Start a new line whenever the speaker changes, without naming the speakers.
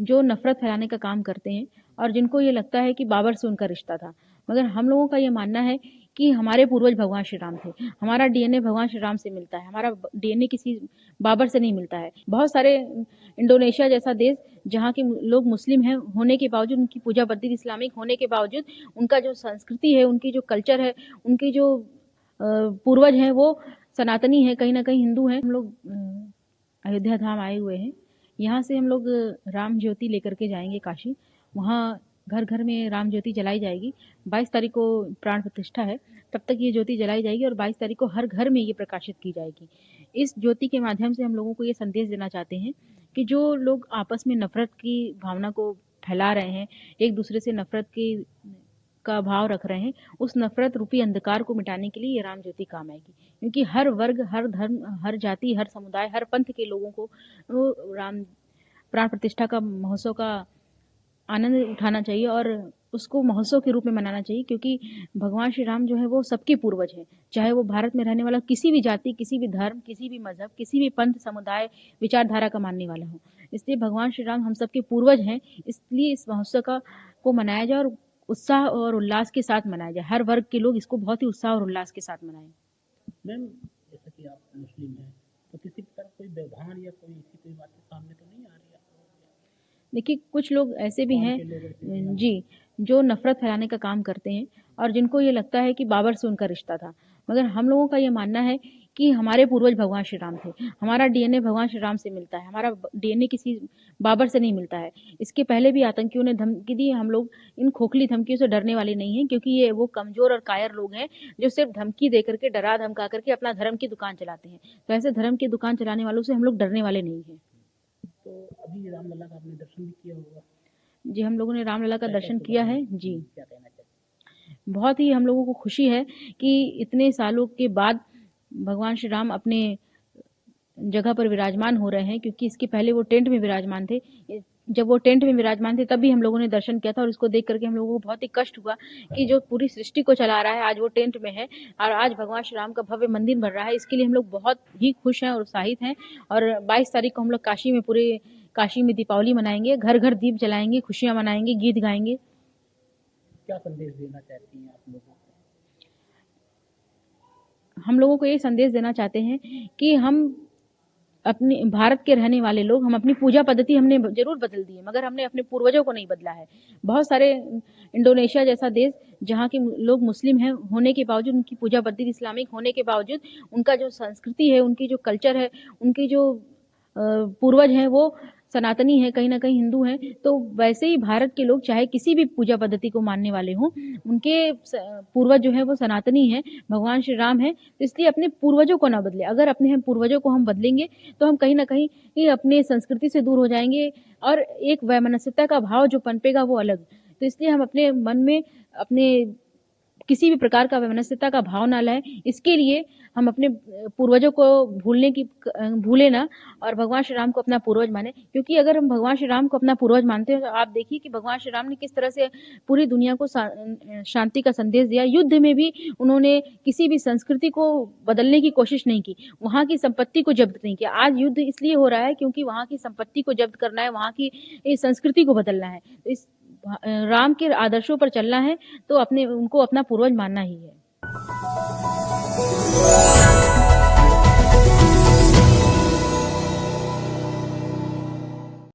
जो नफ़रत फैलाने का काम करते हैं और जिनको ये लगता है कि बाबर से उनका रिश्ता था। मगर हम लोगों का ये मानना है कि हमारे पूर्वज भगवान श्री राम थे। हमारा डीएनए भगवान श्री राम से मिलता है। हमारा डीएनए किसी बाबर से नहीं मिलता है। बहुत सारे इंडोनेशिया जैसा देश जहाँ के लोग मुस्लिम हैं होने के बावजूद, उनकी पूजा पद्धति इस्लामिक होने के बावजूद, उनका जो संस्कृति है, उनकी जो कल्चर है, उनकी जो पूर्वज हैं वो सनातनी है, कहीं न कहीं हिंदू हैं। हम लोग अयोध्या धाम आए हुए हैं। यहाँ से हम लोग राम ज्योति लेकर के जाएंगे काशी। वहाँ घर घर में राम ज्योति जलाई जाएगी। 22 तारीख को प्राण प्रतिष्ठा है, तब तक ये ज्योति जलाई जाएगी और 22 तारीख को हर घर में ये प्रकाशित की जाएगी। इस ज्योति के माध्यम से हम लोगों को ये संदेश देना चाहते हैं कि जो लोग आपस में नफरत की भावना को फैला रहे हैं, एक दूसरे से नफरत की का भाव रख रहे हैं, उस नफरत रूपी अंधकार को मिटाने के लिए ये राम ज्योति काम आएगी। क्योंकि हर वर्ग, हर धर्म, हर जाति, हर समुदाय, हर पंथ के लोगों को राम प्राण प्रतिष्ठा का महोत्सव का आनंद उठाना चाहिए और उसको महोत्सव के रूप में मनाना चाहिए। क्योंकि भगवान श्री राम जो है वो सबके पूर्वज हैं, चाहे वो भारत में रहने वाला किसी भी जाति, किसी भी धर्म, किसी भी मजहब, किसी भी पंथ, समुदाय, विचारधारा का मानने वाला हो। इसलिए भगवान श्री राम हम सबके पूर्वज हैं, इसलिए इस महोत्सव को मनाया जाए और उत्साह और उल्लास के साथ मनाया जाए। हर वर्ग के लोग इसको बहुत ही उत्साह और उल्लास के साथ मनाएं।
मैम, जैसा कि आप मुस्लिम हैं तो किसी तरह कोई व्यवधान या कोई बात सामने तो नहीं आ रही है?
देखिए, कुछ लोग ऐसे भी हैं जी, जो नफ़रत फैलाने का काम करते हैं और जिनको ये लगता है कि बाबर से उनका रिश्ता था। मगर हम लोगों का ये मानना है कि हमारे पूर्वज भगवान श्री राम थे। हमारा डीएनए भगवान श्री राम से मिलता है। हमारा डीएनए किसी बाबर से नहीं मिलता है। इसके पहले भी आतंकियों ने धमकी दी। हम लोग इन खोखली धमकियों से डरने वाले नहीं हैं, क्योंकि ये वो कमज़ोर और कायर लोग हैं जो सिर्फ़ धमकी दे कर के, डरा धमका कर के अपना धर्म की दुकान चलाते हैं। तो ऐसे धर्म की दुकान चलाने वालों से हम लोग डरने वाले नहीं हैं।
तो अभी रामलला का आपने दर्शन भी किया होगा?
जी, हम लोगों ने रामलला का दर्शन किया है। जी,
क्या कहना चाहते हैं?
बहुत ही हम लोगों को खुशी है कि इतने सालों के बाद भगवान श्री राम अपने जगह पर विराजमान हो रहे हैं। क्योंकि इसके पहले वो टेंट में विराजमान थे। जब वो टेंट में विराजमान थे तब भी हम लोगों ने दर्शन किया था और इसको देख करके हम लोगों को बहुत ही कष्ट हुआ कि जो पूरी सृष्टि को चला रहा है आज वो टेंट में है और आज भगवान श्री राम का भव्य मंदिर बन रहा है। इसके लिए हम लोग बहुत ही खुश हैं और उत्साहित हैं। और 22 तारीख को हम लोग काशी में, पूरे काशी में दीपावली मनाएंगे, घर घर दीप जलाएंगे, खुशियां मनाएंगे, गीत गाएंगे।
क्या संदेश देना चाहती हैं आप लोगों को?
हम लोगों को ये संदेश देना चाहते हैं कि हम अपने भारत के रहने वाले लोग, हम अपनी पूजा पद्धति हमने जरूर बदल दी है, मगर हमने अपने पूर्वजों को नहीं बदला है। बहुत सारे इंडोनेशिया जैसा देश जहाँ के लोग मुस्लिम हैं होने के बावजूद, उनकी पूजा पद्धति इस्लामिक होने के बावजूद, उनका जो संस्कृति है, उनकी जो कल्चर है, उनकी जो पूर्वज हैं वो सनातनी है, कहीं ना कहीं हिंदू हैं। तो वैसे ही भारत के लोग चाहे किसी भी पूजा पद्धति को मानने वाले हों, उनके पूर्वज जो है वो सनातनी है, भगवान श्री राम है। तो इसलिए अपने पूर्वजों को ना बदले। अगर अपने पूर्वजों को हम बदलेंगे तो हम कहीं ना कहीं अपने संस्कृति से दूर हो जाएंगे और एक वैमनस्यता का भाव जो पनपेगा वो अलग। तो इसलिए हम अपने मन में अपने किसी भी प्रकार का वैमनस्यता का भाव ना लाएं। इसके लिए हम अपने पूर्वजों को भूले ना और भगवान श्री राम को अपना पूर्वज माने। क्योंकि अगर हम भगवान श्री राम को अपना पूर्वज मानते हैं तो आप देखिए कि भगवान श्री राम ने किस तरह से पूरी दुनिया को शांति का संदेश दिया। युद्ध में भी उन्होंने किसी भी संस्कृति को बदलने की कोशिश नहीं की, वहां की संपत्ति को जब्त नहीं किया। आज युद्ध इसलिए हो रहा है क्योंकि वहां की संपत्ति को जब्त करना है, वहां की संस्कृति को बदलना है। तो इस राम के आदर्शों पर चलना है तो उनको अपना पूर्वज मानना ही है।